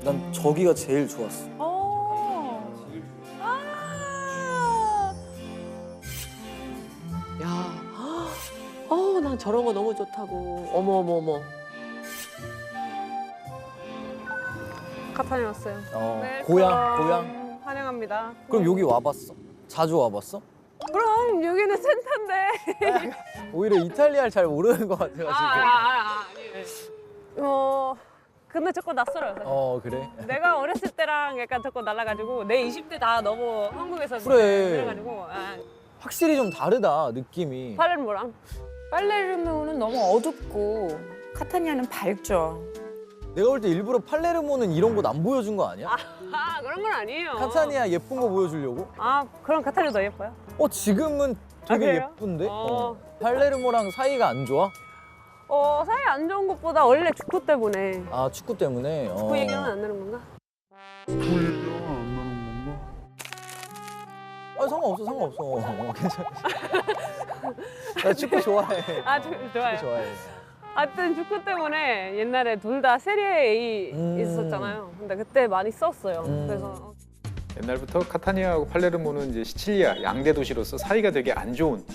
난 저기가 제일 좋았어. 야, 난 저런 거 너무 좋다고. 어머, 어머, 어머. 카타니 왔어요. 고향. 환영합니다. 그럼 여기 와봤어? 자주 와봤어? 그럼 여기는 센터인데. 오히려 이탈리아를 잘 모르는 것 같아가지고. 근데 자꾸 낯설어요. 사실. 그래? 내가 어렸을 때랑 약간 자꾸 달라가지고 내 20대 다 너무 한국에서 그래. 그래가지고 확실히 좀 다르다, 느낌이. 팔레르모랑 팔레르모는 너무 어둡고 카타니아는 밝죠. 내가 볼 때 일부러 팔레르모는 이런 곳 안 보여준 거 아니야? 그런 건 아니에요. 카타니아 예쁜 거 보여주려고? 그럼 카타니아 더 예뻐요. 지금은 되게 그래요? 예쁜데? 팔레르모랑 사이가 안 좋아? 사이 안 좋은 것보다 원래 축구 때문에. 축구 때문에? 그 얘기는 안 나는 건가? 상관없어. 괜찮아. 나 축구 좋아해. 좋아요. 축구 좋아해. 하여튼 축구 때문에 옛날에 둘 다 세리에 A 있었잖아요. 근데 그때 많이 썼어요. 그래서 옛날부터 카타니아하고 팔레르모는 이제 시칠리아 양대 도시로서 사이가 되게 안 좋은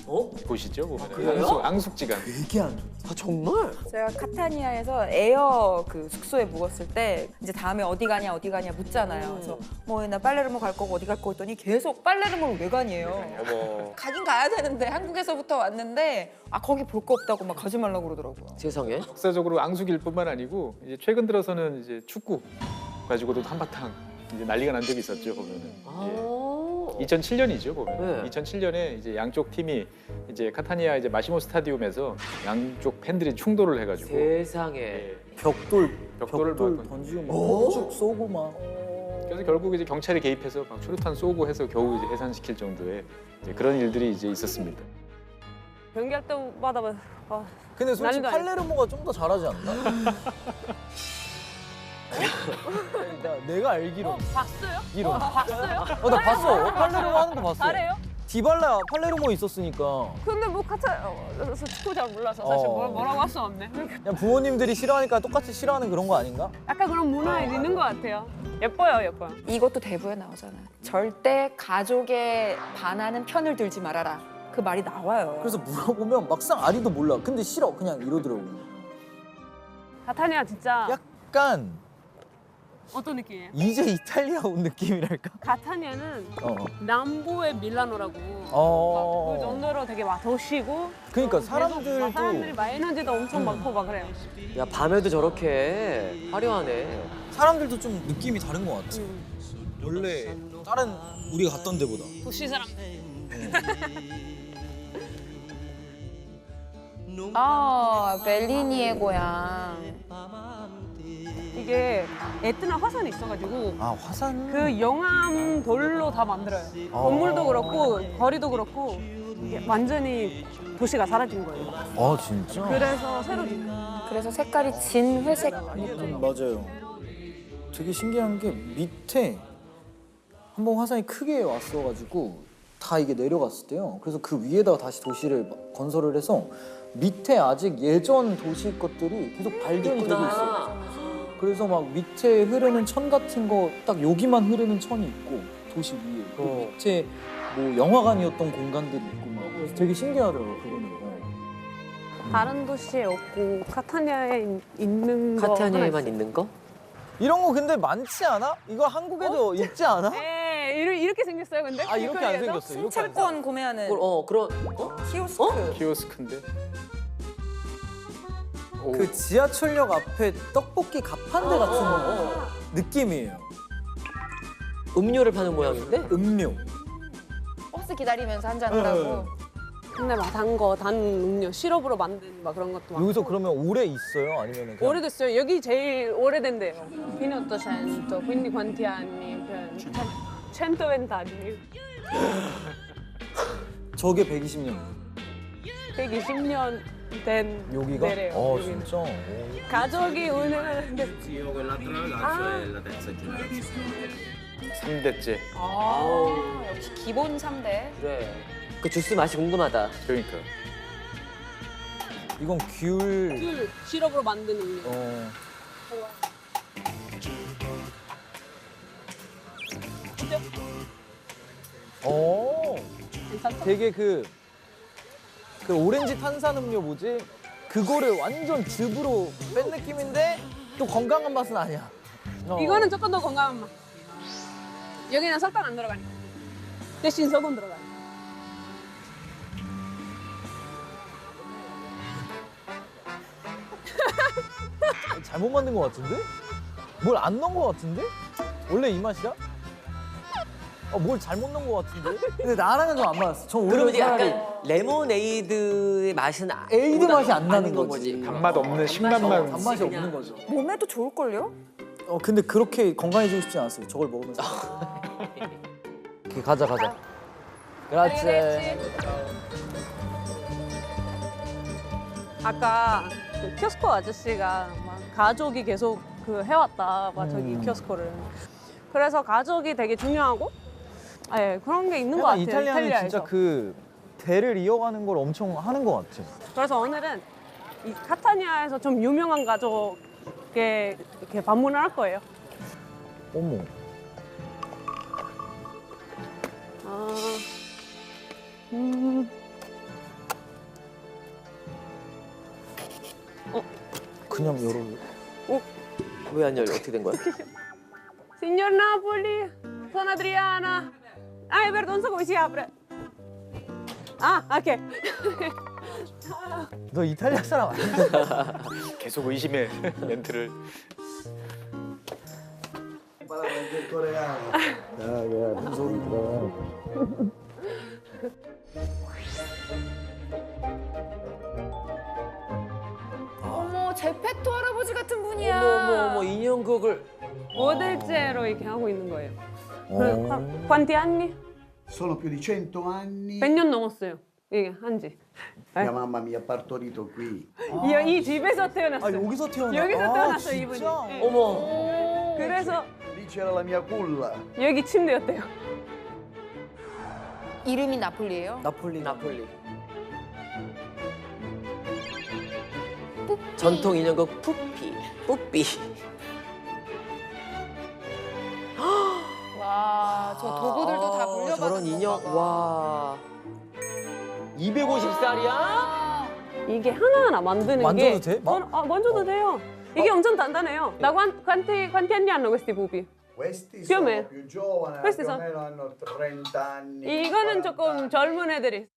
곳이죠. 보면 그래요? 앙숙지간. 되게 안 좋아. 정말? 제가 카타니아에서 에어 그 숙소에 묵었을 때 이제 다음에 어디 가냐 묻잖아요. 그래서 뭐 나 팔레르모 갈 거고 어디 갈 거고 했더니 계속 팔레르모를 왜 가니에요. 어머. 가긴 가야 되는데 한국에서부터 왔는데 거기 볼 거 없다고 막 가지 말라고 그러더라고요. 세상에. 역사적으로 앙숙일 뿐만 아니고 이제 최근 들어서는 이제 축구 가지고도 한바탕 이제 난리가 난 적이 있었죠. 보면은. 2007년이죠. 보면. 네. 2007년에 이제 양쪽 팀이 이제 카타니아 이제 마시모 스타디움에서 양쪽 팬들이 충돌을 해가지고 세상에. 벽돌을 막 던지고 막 쭉 쏘고 막. 그래서 결국 이제 경찰이 개입해서 막 수류탄 쏘고 해서 겨우 이제 해산시킬 정도의 이제 그런 일들이 이제 있었습니다. 경기할 때마다 근데 솔직히 난리도 아니고. 팔레르모가 좀 더 잘하지 않나? 내가 알기로. 봤어요? 봤어요? 나 봤어. 팔레르모 하는 거 봤어. 잘해요? 디발라 팔레르모 있었으니까. 근데 뭐 그래서 축구 잘 몰라서 사실 뭐라고 할 수 없네. 그냥 부모님들이 싫어하니까 똑같이 싫어하는 그런 거 아닌가? 약간 그런 문화에 있는 것 같아요. 예뻐요. 이것도 대부에 나오잖아. 절대 가족에 반하는 편을 들지 말아라. 그 말이 나와요. 그래서 물어보면 막상 아리도 몰라. 근데 싫어. 그냥 이러더라고. 카타니아 진짜 약간 어떤 느낌이에요? 이제 이탈리아 온 느낌이랄까? 카타니아는 어. 남부의 밀라노라고 어. 그 정도로 되게 막 도시고 그러니까 계속 막 사람들도 사람들이 막 에너지도 엄청 많고 막 그래요. 야, 밤에도 저렇게 화려하네. 사람들도 좀 느낌이 다른 것 같아. 원래 다른 우리가 갔던 데보다. 도시 사람들. 벨리니의 고향. 이게 에트나 화산이 있어가지고 화산. 그 영암 돌로 다 만들어요. 건물도 그렇고 거리도 그렇고 이게 완전히 도시가 사라진 거예요. 진짜? 그래서 새로 짓는 그래서 색깔이 진 회색 느낌. 맞아요. 되게 신기한 게 밑에 한번 화산이 크게 왔어가지고 다 이게 내려갔을 때요. 그래서 그 위에다가 다시 도시를 건설을 해서 밑에 아직 예전 도시 것들이 계속 발견이 되고 있어요. 그래서 막 밑에 흐르는 천 같은 거 딱 여기만 흐르는 천이 있고 도시 위에 그 밑에 뭐 영화관이었던 공간들이 있고 막 그래서 되게 신기하더라고요. 그거는. 다른 도시에 없고 카타니아에 있는 거 하나 카타니아에만 있어요. 있는 거? 이런 거 근데 많지 않아? 이거 한국에도 있지 않아? 이렇게 생겼어요, 근데? 이렇게 안 길거리에서? 생겼어. 이렇게 안 철권 구매하는 그런. 키오스크. 키오스크인데. 오. 그 지하철역 앞에 떡볶이 가판대 같은 느낌이에요. 음료를 파는 모양인데? 음료. 버스 기다리면서 한잔하라고. 근데 막 단 음료, 시럽으로 만든 막 그런 것도 많고. 여기서 그러면 오래 있어요? 아니면 그냥 오래됐어요. 여기 제일 오래된대요. fino 800, quindi quanti anni? 120 anni. 저게 120년. 120년 된 여기가? 데래요. 여기는. 진짜? 가족이 운행하는데 삼대째 역시 기본 3대. 그래. 그 주스 맛이 궁금하다. 그러니까. 이건 귤. 귤 시럽으로 만든 음료. 어때요? 괜찮다. 되게 그 오렌지 탄산음료 뭐지? 그거를 완전 즙으로 뺀 느낌인데 또 건강한 맛은 아니야. 이거는 조금 더 건강한 맛. 여기는 설탕 안 들어가니까. 대신 소금 들어가요. 잘못 만든 것 같은데? 뭘 안 넣은 것 같은데? 원래 이 맛이야? 뭘 잘못 넣은 것 같은데? 근데 나랑은 좀 안 맞았어. 전 그럼 오히려 이제 차라리 약간 레모네이드의 맛은 에이드 맛이 안 나는 거지. 단맛 없는 신맛만. 단맛이 없는 거죠. 몸에도 좋을걸요? 근데 그렇게 건강해지고 싶지 않았어요. 저걸 먹으면서. 오케이, 가자. 그렇지. 아까 그 키오스코 아저씨가 막 가족이 계속 그 해왔다. 막 저기 키오스코를. 그래서 가족이 되게 중요하고, 예, 그런 게 있는 것 같아요. 이탈리아는 이탈리아에서. 진짜 그 대를 이어가는 걸 엄청 하는 것 같아. 그래서 오늘은 이 카타니아에서 좀 유명한 가족에 이렇게 방문을 할 거예요. 어머. 그냥 열어. 왜 안 열려? 어떻게 된 거야? Signor Napoli, sono Adriana. Ah, è vero, non so come si apre. Ah, ok. 너 이탈리아 사람 아니야? 계속 의심의 멘트를. 어머, 제페토 할아버지 같은 분이야. 어머 인형극을 모델제로 이렇게 하고 있는 거예요. Quanti anni? Sono più di 100 anni. 100년 넘었어요. 이게 한지. Mia mamma mi ha partorito qui. 이 집에서 태어났어요. 여기서 태어나. 여기서 태어났어요, 진짜? 이분이. 네. 어머 그래서 Lì c'era la mia culla. 여기 침대였대요. 이름이 나폴리예요? 나폴리. 전통 인형극 뿌삐 와, 저 도구들도 다 물려받은 저런 인형 건가 봐. 와 250살이야? 이게 하나하나 만드는 만져도 게 돼? 만져도 돼요. 이게 엄청 단단해요. Da quanti anni hanno questi pupi? Questi Più o sono meno. più giovani, Questi più o sono- meno hanno 30 anni. 이거는 40 조금 anni. 젊은 애들이.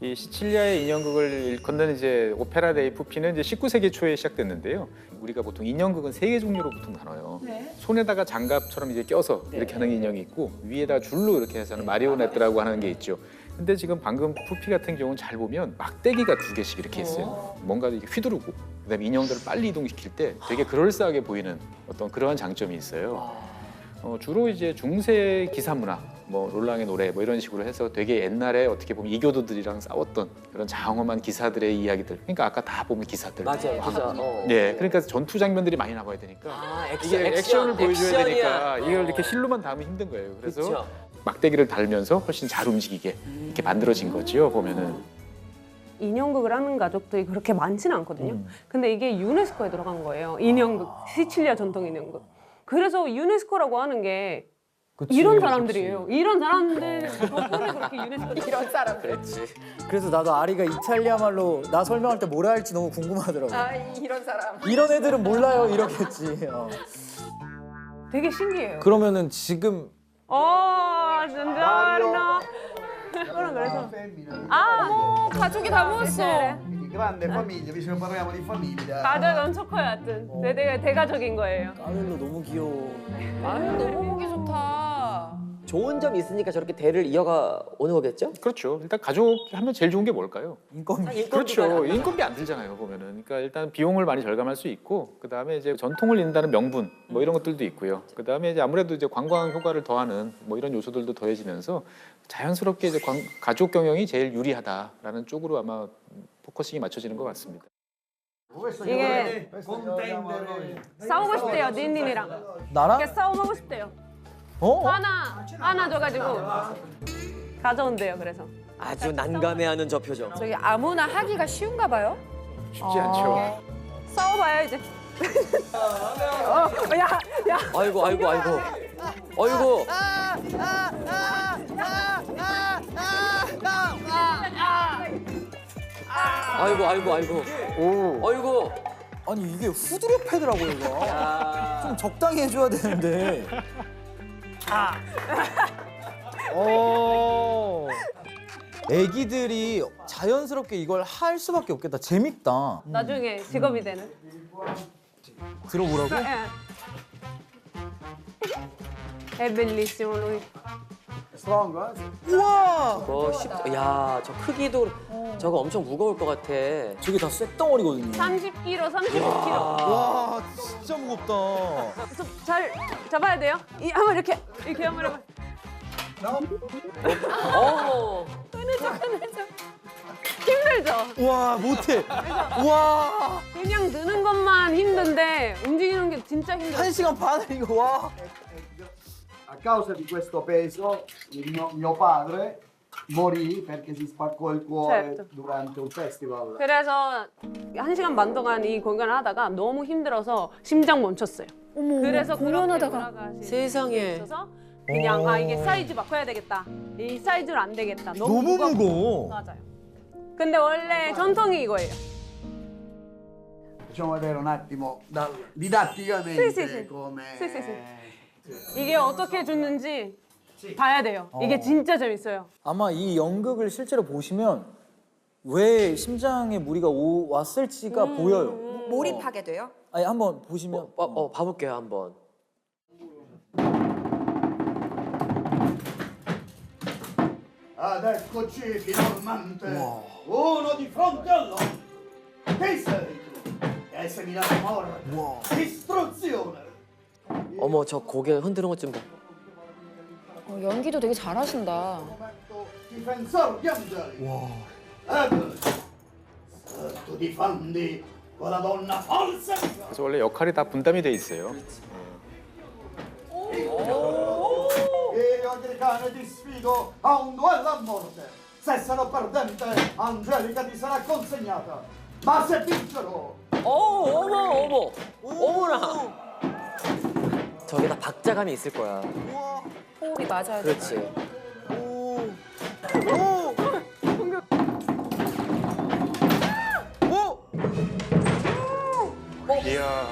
이 시칠리아의 인형극을 일컫는 이제 오페라 데이 푸피는 이제 19세기 초에 시작됐는데요. 우리가 보통 인형극은 3개 종류로 보통 나눠요. 손에다가 장갑처럼 이제 껴서 이렇게 하는 인형이 있고 위에다 줄로 이렇게 해서 하는 마리오네트라고 하는 게 있죠. 근데 지금 방금 푸피 같은 경우는 잘 보면 막대기가 2개씩 이렇게 있어요. 뭔가 이렇게 휘두르고 그다음에 인형들을 빨리 이동시킬 때 되게 그럴싸하게 보이는 어떤 그러한 장점이 있어요. 주로 이제 중세 기사 문화, 뭐 롤랑의 노래 뭐 이런 식으로 해서 되게 옛날에 어떻게 보면 이교도들이랑 싸웠던 그런 장엄한 기사들의 이야기들. 그러니까 아까 다 보면 기사들. 맞아요 진짜 네, 그러니까 전투 장면들이 많이 나와야 되니까 이게 액션을 보여줘야 되니까 이걸 이렇게 실로만 담으면 힘든 거예요. 그래서 그쵸. 막대기를 달면서 훨씬 잘 움직이게 이렇게 만들어진 거지요. 보면은. 인형극을 하는 가족들이 그렇게 많지는 않거든요. 근데 이게 유네스코에 들어간 거예요. 인형극, 시칠리아 전통 인형극. 그래서 유네스코라고 하는 게 그치, 이런 사람들이에요. 이런 사람들 덕분에 그렇게 유네스코 이런 사람들. 그렇지 그래서 나도 아리가 이탈리아 말로 나 설명할 때 뭐라 할지 너무 궁금하더라고. 아, 이런 사람. 이런 애들은 몰라요 이러겠지. 되게 신기해요. 그러면은 지금 전자르나. 그럼 그래서 Femmina. 아, 가족이 다 모였어. Quindi grande famiglia, visto che parliamo di famiglia. 가족 엄청 커요, 하여튼. 대가족인 거예요. 까멜로 너무 귀여워. 아유, 너무 보기 좋다. 좋은 점이 있으니까 저렇게 대를 이어가 오는 거겠죠? 그렇죠. 일단 가족 하면 제일 좋은 게 뭘까요? 인건비. 그렇죠. 인건비 안 들잖아요. 보면은. 그러니까 일단 비용을 많이 절감할 수 있고, 그 다음에 이제 전통을 잇는다는 명분 뭐 이런 것들도 있고요. 그 다음에 이제 아무래도 이제 관광 효과를 더하는 뭐 이런 요소들도 더해지면서 자연스럽게 이제 가족 경영이 제일 유리하다라는 쪽으로 아마 포커싱이 맞춰지는 것 같습니다. Questo 이게 contendere. 싸우고 싶대요, 닌닌이랑. 나랑? 이렇게 싸움하고 싶대요. 어? 하나 줘가지고 가져온대요. 그래서 아주 난감해하는 저 표정 저기 아무나 하기가 쉬운가 봐요? 쉽지 않죠. 싸워봐요 이제. 야, 아이고 아이고 아이고 아이고. 아이고. 아니 이게 후드려 패드라고 이거. 야. 좀 적당히 해줘야 되는데. 애기들이 자연스럽게 이걸 할 수밖에 없겠다. 재밌다. 나중에 직업이 되는. 들어보라고? È bellissimo lui. Strong, eh? 우와! 쉽다. 야, 저 크기도 저거 엄청 무거울 것 같아. 저게 다 쇳덩어리거든요. 30kg, 35kg. 와, 진짜 무겁다. 그래서 잘 잡아야 돼요. 한번 이렇게 한번 해봐. 어. 힘들죠. 와, 못해. 와, 그냥 드는 것만 힘든데 움직이는 게 진짜 힘들어. 1시간 반을 이거 와. A causa di questo peso, mio padre morì perché si spaccò il cuore Certo. durante un festival. 그래서 1시간 반 동안 이 공연을 하다가 너무 힘들어서 심장 멈췄어요. 그래서 공연하다가. 그렇게 세상에. 있어서 그냥 이게 사이즈 바꿔야 되겠다. 이 사이즈로 안 되겠다. 너무 무거워. 맞아요. 근데 원래 전통이 이거예요. Facciamo vedere un attimo didatticamente Sì, sì, sì. come... Sì, sì, sì. 이게 어떻게 죽는지 봐야 돼요. 이게 진짜 재밌어요. 아마 이 연극을 실제로 보시면 왜 심장에 무리가 왔을지가 보여요. 몰입하게 돼요? 아니 한번 보시면 봐볼게요 한번. Ad eccoci finalmente uno di fronte all'altro. Chi sei tu? Che sei mi dato morte? Istruzione! 어머 저 고개 흔드는 것 좀 봐. 연기도 되게 잘하신다. Momento difensor di angeli. Ed tu difendi quella donna falsa. 그래서 원래 역할이 다 분담이 돼 있어요. Io Agricane ti sfido a un duello a morte. Se sarò perdente, Angelica ti sarà consegnata. Ma se vincerò, 어머 어머나. 저게 다 박자감이 있을 거야. 호흡이 맞아야 돼. 그렇지. 이야.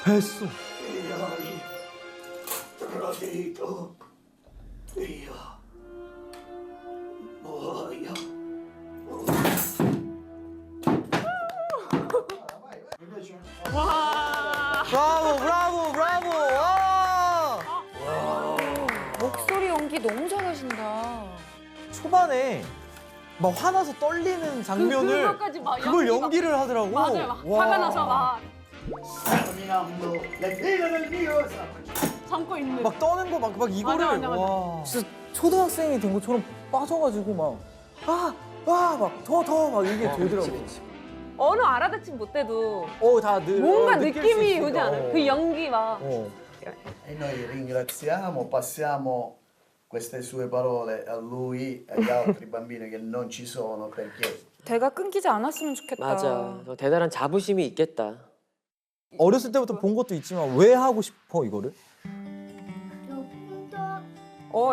했어. tradito. Io muoio. 브라보, 브라보. 와! 목소리 연기 너무 잘하신다. 초반에 막 화나서 떨리는 장면을 그것까지 막 그걸 연기가- 연기를 하더라고. 맞아요. 막 와. 화가 나서 막 Terminando le file del mio esame. 참고 있는. 막 떠는 거 막 이거를 맞아. 와. 진짜 초등학생이 된 것처럼 빠져가지고 막 더 막 이게 되더라고. 언어 알아듣지 못해도 다들 뭔가 느낄 수 느낌이 있으니까. 오지 않아요? 그 연기 막. E noi ringraziamo, passiamo queste sue parole a lui e agli altri bambini che non ci sono perché 대가 끊기지 않았으면 좋겠다. 맞아. 저 대단한 자부심이 있겠다. 어렸을 때부터 본 것도 있지만 왜 하고 싶어 이거를?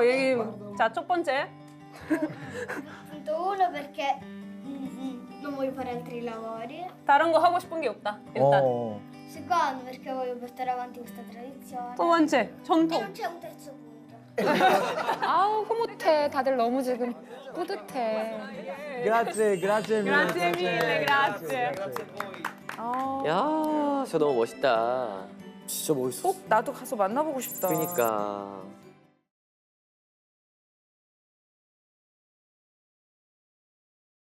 얘기. 자, 첫 번째. Punto uno perché non voglio fare altri lavori. 다른 거 하고 싶은 게 없다. 일단. Secondo perché voglio portare avanti questa tradizione. 두 번째, E 전통. non c'è un terzo punto. 아우 흐뭇해. 다들 너무 지금 뿌듯해. 그라zie, 그라zie Grazie mille, grazie. 야, 저 너무 멋있다. 진짜 멋있어. 꼭 나도 가서 만나보고 싶다. 그러니까.